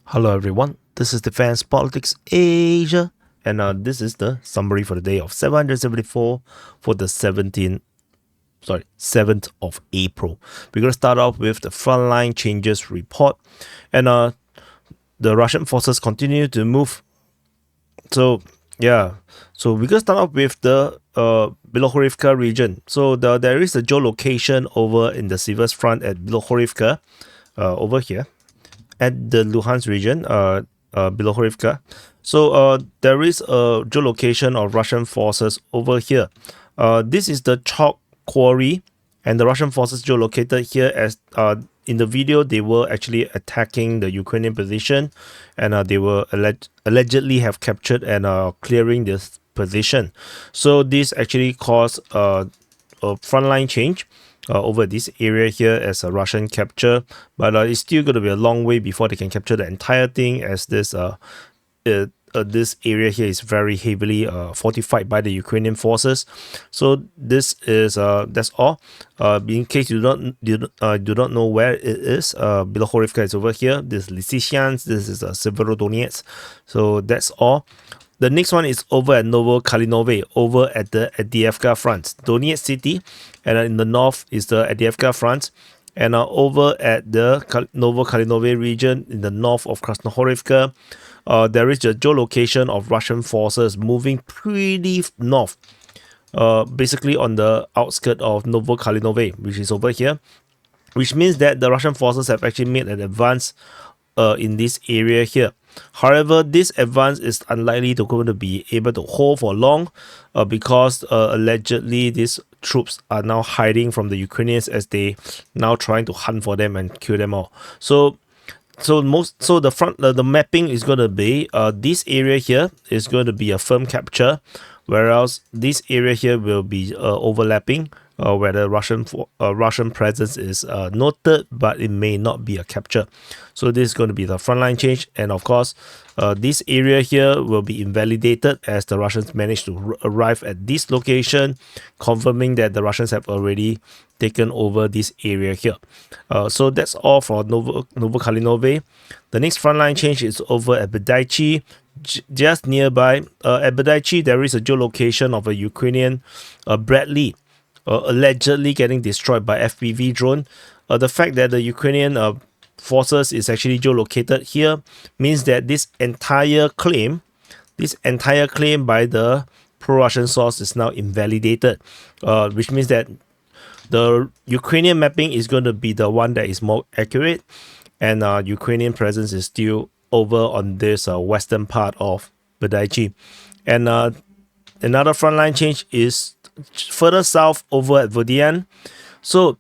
Hello everyone, this is Defense Politics Asia, and this is the summary for the day of 774 for the 7th of April. We're going to start off with the frontline changes report, and the Russian forces continue to move. So we're going to start off with the Bilohorivka region. So there is a geolocation over in the Siversk Front at Bilohorivka, over here at the Luhansk region, Bilohorivka. So there is a geolocation of Russian forces over here. This is the chalk quarry, and the Russian forces geolocated here. As in the video, they were actually attacking the Ukrainian position, and they were allegedly have captured and clearing this position. So this actually caused a frontline change over this area here as a Russian capture, but it's still going to be a long way before they can capture the entire thing, as this area here is very heavily fortified by the Ukrainian forces. So this is that's all. In case you do not know where it is, Bilohorivka is over here. This is Lysychansk, this is Severodonetsk. So that's all. The next one is over at Novokalynove, over at the Avdiivka Front, Donetsk city, and in the north is the Avdiivka Front, and over at the Novokalynove region in the north of Krasnohorivka, there is a geolocation of Russian forces moving pretty north, basically on the outskirts of Novokalynove, which is over here, which means that the Russian forces have actually made an advance in this area here. However, this advance is unlikely to going to be able to hold for long, because allegedly these troops are now hiding from the Ukrainians as they now trying to hunt for them and kill them all. So the mapping is going to be this area here is going to be a firm capture, whereas this area here will be overlapping, where the Russian presence is noted, but it may not be a capture. So this is going to be the frontline change, and of course, this area here will be invalidated as the Russians managed to arrive at this location, confirming that the Russians have already taken over this area here. So that's all for Novokalynove. The next frontline change is over at Berdychi, just nearby. At Berdychi, there is a geolocation of a Ukrainian Bradley, allegedly getting destroyed by FPV drone. The fact that the Ukrainian forces is actually geolocated here means that this entire claim by the pro-Russian source is now invalidated, which means that the Ukrainian mapping is going to be the one that is more accurate, and Ukrainian presence is still over on this western part of Berdychi. And another frontline change is further south over at Vodyane. So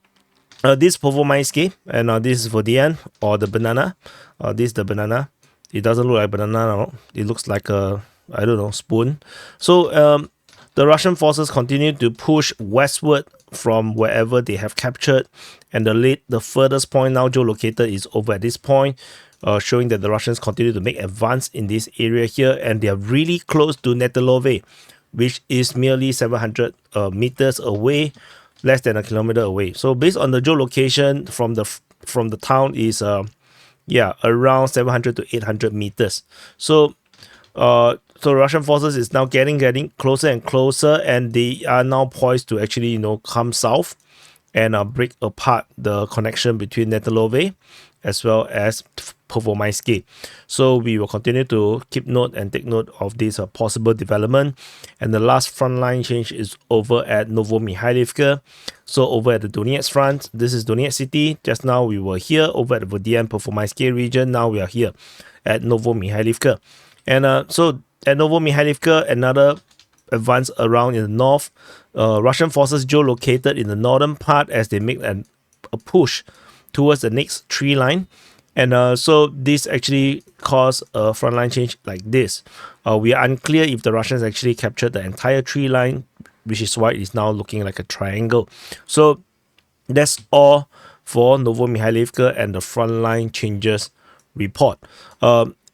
this is Novomykhailivka, and this is Vodyane, or the banana. This is the banana. It doesn't look like banana, no. It looks like a, I don't know, spoon. So the Russian forces continue to push westward from wherever they have captured, and the furthest point now geolocated is over at this point, showing that the Russians continue to make advance in this area here, and they are really close to Netelove, which is merely 700 meters away, less than a kilometer away. So based on the geolocation from the town is around 700 to 800 meters. So Russian forces is now getting closer and closer, and they are now poised to actually come south and break apart the connection between Netelove as well as Novomykhailivka. So we will continue to keep note and take note of this possible development. And the last frontline change is over at Novomykhailivka. So over at the Donetsk Front, this is Donetsk city. Just now we were here over at the Vodyane Novomykhailivka region. Now we are here at Novomykhailivka. And so at Novomykhailivka, another advance around in the north. Russian forces geolocated in the northern part as they make a push towards the next tree line. And so this actually caused a frontline change like this. We are unclear if the Russians actually captured the entire tree line, which is why it's now looking like a triangle. So that's all for Novomykhailivka and the frontline changes report.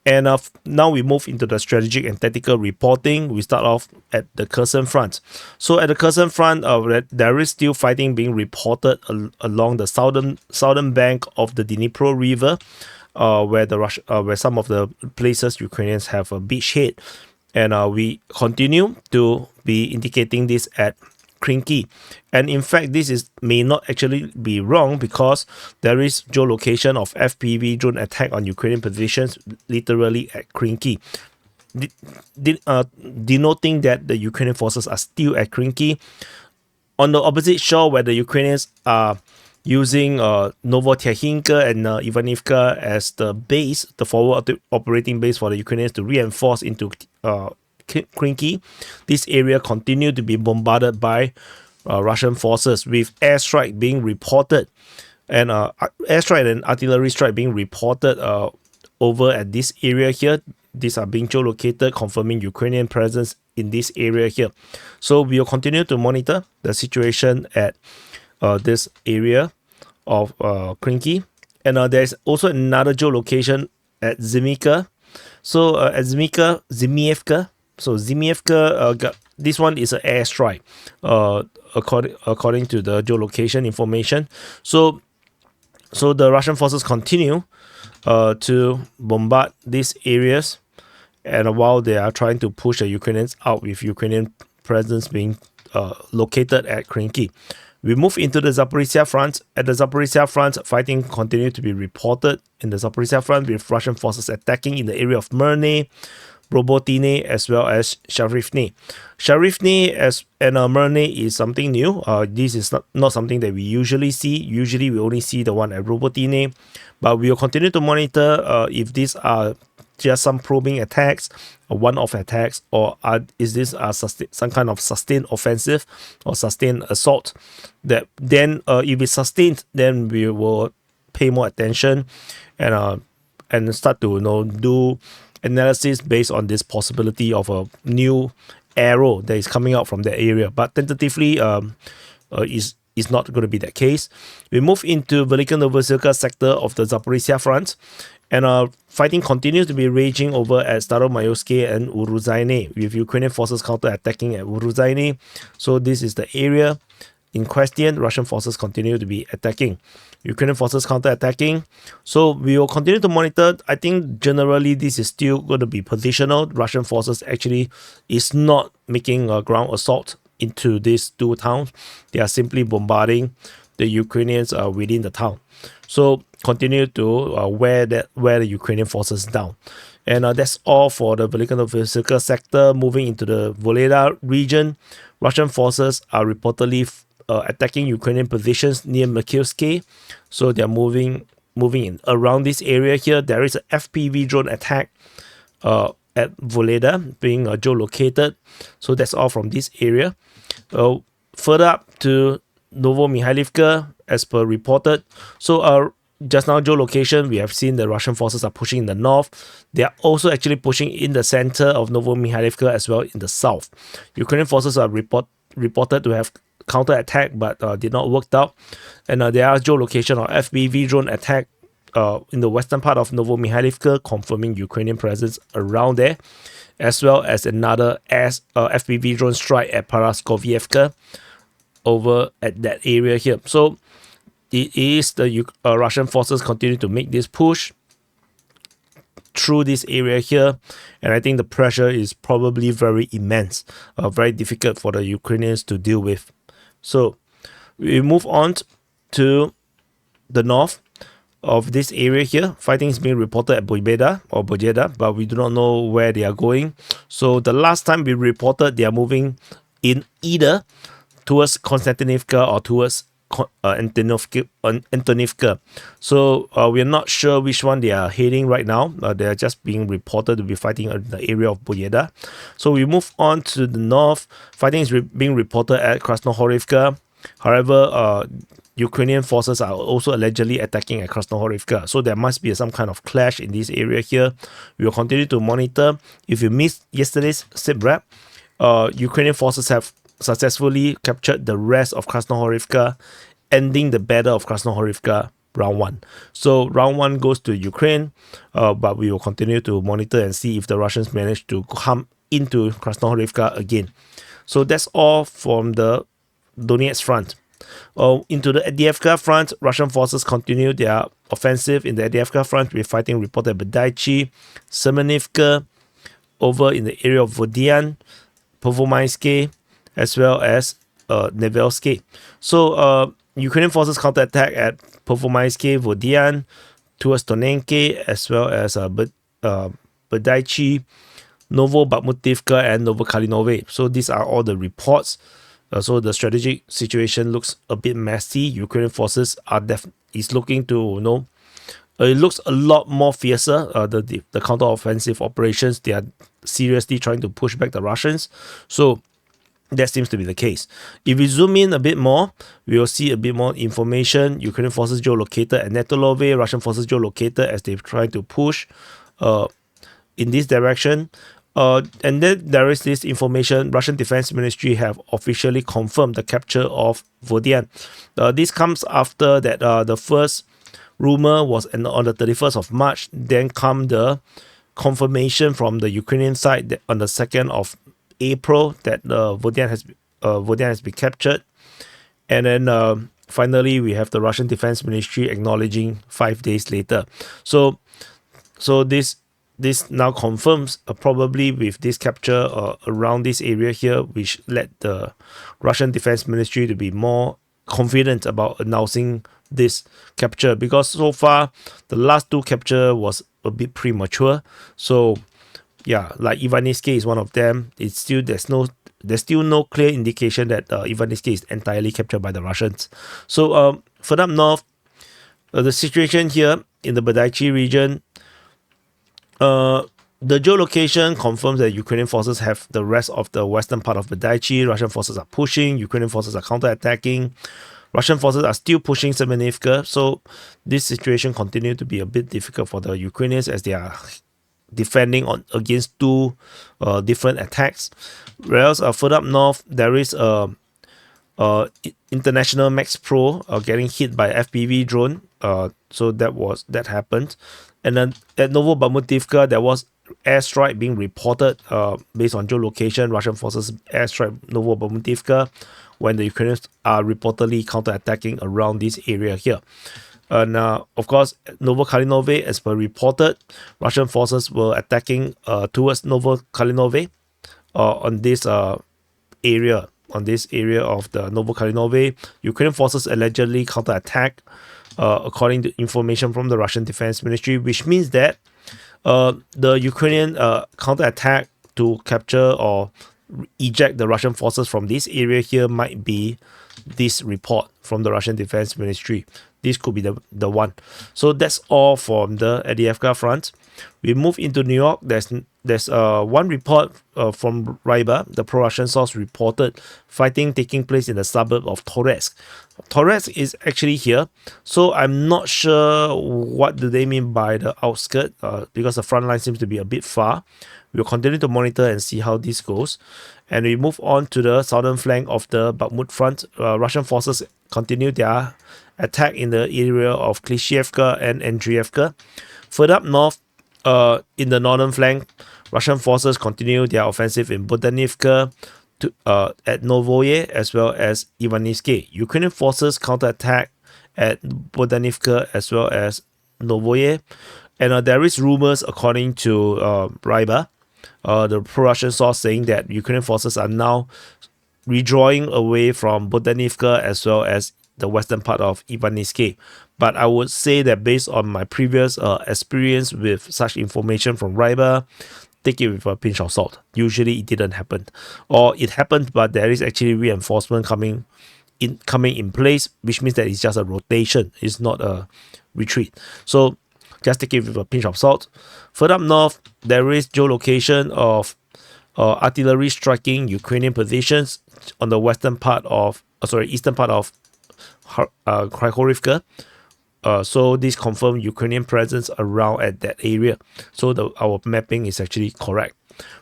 And now we move into the strategic and tactical reporting. We start off at the Kherson Front. So at the Kherson Front, there is still fighting being reported along the southern bank of the Dnipro River. where some of the places Ukrainians have a beachhead, and we continue to be indicating this at Krinky. And in fact, may not actually be wrong, because there is geolocation of FPV drone attack on Ukrainian positions literally at Krinky, denoting that the Ukrainian forces are still at Krinky. On the opposite shore, where the Ukrainians are using Novokalynove and Avdiivka as the base, the forward operating base for the Ukrainians to reinforce into Krinky, this area continued to be bombarded by Russian forces, with airstrike being reported, and airstrike and artillery strike being reported over at this area here. These are being geolocated, confirming Ukrainian presence in this area here. So we will continue to monitor the situation at this area of Krinky. And there's also another geolocation at Zimivka. So at Zimievka. So Zimievka, this one is an airstrike, according to the geolocation information. So the Russian forces continue to bombard these areas, and while they are trying to push the Ukrainians out, with Ukrainian presence being located at Krinky. We move into the Zaporizhzhia Front. At the Zaporizhzhia Front, fighting continued to be reported in the Zaporizhzhia Front, with Russian forces attacking in the area of Myrny, Robotyne, as well as Sharifny. Sharifny and Myrny is something new. This is not something that we usually see. Usually we only see the one at Robotyne, but we will continue to monitor if these are just some probing attacks, one-off attacks, or is this some kind of sustained offensive or sustained assault. That then, if it's sustained, then we will pay more attention and start to do analysis based on this possibility of a new arrow that is coming out from the area. But tentatively, is not going to be that case. We move into Velika Novosilka sector of the Zaporizhzhia Front, and fighting continues to be raging over at Staromayorsky and Uruzhaine, with Ukrainian forces counter-attacking at Uruzhaine. So this is the area in question. Russian forces continue to be attacking. Ukrainian forces counter-attacking. So we will continue to monitor. I think generally this is still going to be positional. Russian forces actually is not making a ground assault into these two towns. They are simply bombarding the Ukrainians within the town. So continue to wear the Ukrainian forces down. And that's all for the Velika Novosilka sector. Moving into the Voleda region, Russian forces are reportedly attacking Ukrainian positions near Mikhailivka. So they are moving in around this area here. There is an FPV drone attack at Voleda being geolocated. So that's all from this area. Further up to Novomykhailivka, as per reported. So just now geolocation, we have seen the Russian forces are pushing in the north. They are also actually pushing in the center of Novomykhailivka as well in the south. Ukrainian forces are reported to have counter-attack, but did not work out. And there are geolocation or FPV drone attack in the western part of Novomykhailivka, confirming Ukrainian presence around there, as well as another FPV drone strike at Paraskovievka over at that area here. So it is the Russian forces continue to make this push through this area here, and I think the pressure is probably very immense, very difficult for the Ukrainians to deal with. So we move on to the north of this area here. Fighting is being reported at Bojeda, but we do not know where they are going. So the last time we reported, they are moving in either towards Konstantinivka or towards Antonivka. So we are not sure which one they are heading right now. They are just being reported to be fighting in the area of Bojeda. So we move on to the north. Fighting is being reported at Krasnohorivka. However, Ukrainian forces are also allegedly attacking at Krasnohorivka. So there must be some kind of clash in this area here. We will continue to monitor. If you missed yesterday's SITREP, Ukrainian forces have successfully captured the rest of Krasnohorivka, ending the battle of Krasnohorivka round 1. So round 1 goes to Ukraine, but we will continue to monitor and see if the Russians manage to come into Krasnohorivka again. So that's all from the Donetsk Front. Into the Avdiivka Front, Russian forces continue their offensive in the Avdiivka Front with fighting reported at Berdychi, Semenivka, over in the area of Vodyane, Pervomaiske, as well as Nevelsky. So Ukrainian forces counterattack at Pervomaiske, Vodyane, towards Tonenke, as well as Berdychi, Novomykhailivka, and Novokalynove. So these are all the reports. So the strategic situation looks a bit messy. Ukrainian forces is looking to it looks a lot more fiercer. The counter-offensive operations, they are seriously trying to push back the Russians. So that seems to be the case. If we zoom in a bit more, we will see a bit more information. Ukrainian forces geolocated at Netolove, Russian forces geolocated as they try to push in this direction. And then there is this information. Russian Defense Ministry have officially confirmed the capture of Vodyane. This comes after that the first rumor was on the 31st of March. Then come the confirmation from the Ukrainian side that on the 2nd of April that Vodyane has been captured. And then finally we have the Russian Defense Ministry acknowledging 5 days later. So this now confirms probably with this capture around this area here, which led the Russian Defense Ministry to be more confident about announcing this capture, because so far the last two capture was a bit premature. So yeah, like Ivaniske is one of them. There's still no clear indication that Ivaniske is entirely captured by the Russians. So further up north, the situation here in the Berdychi region, the geolocation confirms that Ukrainian forces have the rest of the western part of Berdychi. Russian forces are pushing. Ukrainian forces are counterattacking. Russian forces are still pushing Semenivka. So this situation continues to be a bit difficult for the Ukrainians as they are defending against two different attacks. Whereas further up north, there is International Max Pro getting hit by FPV drone. So that happened. And then at Novomykhailivka, there was airstrike being reported based on geolocation. Russian forces airstrike Novomykhailivka when the Ukrainians are reportedly counterattacking around this area here. And of course, Novokalynove, as per reported, Russian forces were attacking towards Novokalynove on this area of the Novokalynove. Ukrainian forces allegedly counterattack, according to information from the Russian Defense Ministry, which means that the Ukrainian counterattack to capture or eject the Russian forces from this area here might be this report from the Russian Defense Ministry. This could be the one. So that's all from the Avdiivka Front. We move into New York. There's one report from Ryber. The pro-Russian source reported fighting taking place in the suburb of Donetsk. Donetsk is actually here. So I'm not sure what do they mean by the outskirts, because the front line seems to be a bit far. We'll continue to monitor and see how this goes. And we move on to the southern flank of the Bakhmut Front. Russian forces continue their attack in the area of Klishevka and Andriivka. Further up north, in the northern flank, Russian forces continue their offensive in Bodanivka at Novoye as well as Ivaniske. Ukrainian forces counterattack at Bodanivka as well as Novoye. And there is rumors, according to Ryber, the pro-Russian source, saying that Ukrainian forces are now withdrawing away from Bodanivka as well as the western part of Ivaniske. But I would say that based on my previous experience with such information from Ryber, take it with a pinch of salt. Usually it didn't happen. Or it happened, but there is actually reinforcement coming in place, which means that it's just a rotation. It's not a retreat. So just take it with a pinch of salt. Further up north, there is geolocation of artillery striking Ukrainian positions on the eastern part of Krasnohorivka. So this confirms Ukrainian presence around at that area. So our mapping is actually correct.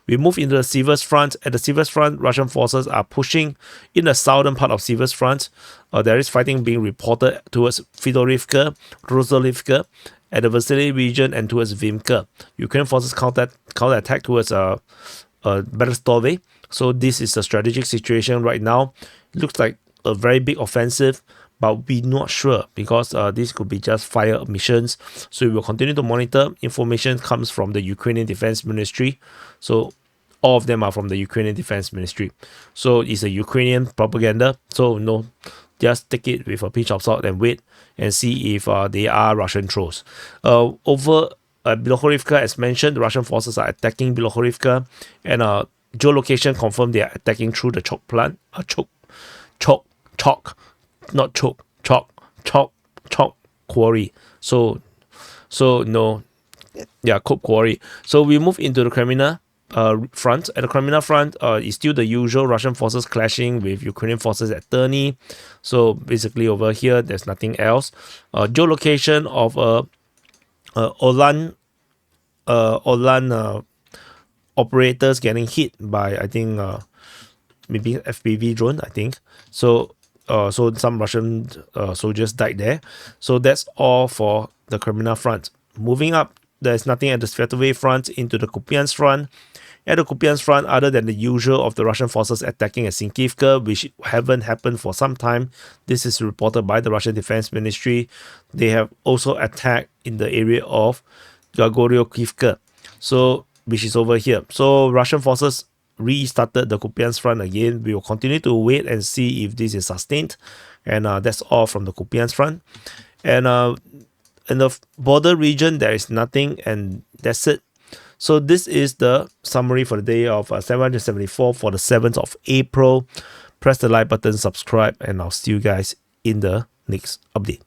We move into the Siversk Front. At the Siversk Front, Russian forces are pushing in the southern part of Siversk Front. There is fighting being reported towards Fedorivka, Rosalivka, at the Vasily region, and towards Vimka. Ukrainian forces counterattack towards Berdychi. So this is a strategic situation right now. It looks like a very big offensive, but we're not sure because this could be just fire missions. So we will continue to monitor. Information comes from the Ukrainian Defense Ministry. So all of them are from the Ukrainian Defense Ministry. So it's a Ukrainian propaganda. So no, just take it with a pinch of salt and wait and see if they are Russian trolls. Over Bilohorivka, as mentioned, the Russian forces are attacking Bilohorivka, and geolocation confirmed they are attacking through the chalk plant. Chalk quarry. So no, yeah, coke quarry. So we move into the Kreminna front. At the Kreminna Front, is still the usual Russian forces clashing with Ukrainian forces at Terny. So basically over here, there's nothing else. Geolocation of Orlan operators getting hit by, I think, maybe FPV drone, I think. So some Russian soldiers died there. So that's all for the Kreminna Front. Moving up, there's nothing at the Siversk Front into the Kupyansk Front. At the Kupyansk Front, other than the usual of the Russian forces attacking at Sinkivka, which haven't happened for some time. This is reported by the Russian Defense Ministry. They have also attacked in the area of Novomykhailivka, so which is over here. So Russian forces restarted the Kupyansk Front again. We will continue to wait and see if this is sustained. And that's all from the Kupyansk Front. And in the border region, there is nothing, and that's it. So this is the summary for the day of 774 for the 7th of April. Press the like button, subscribe, and I'll see you guys in the next update.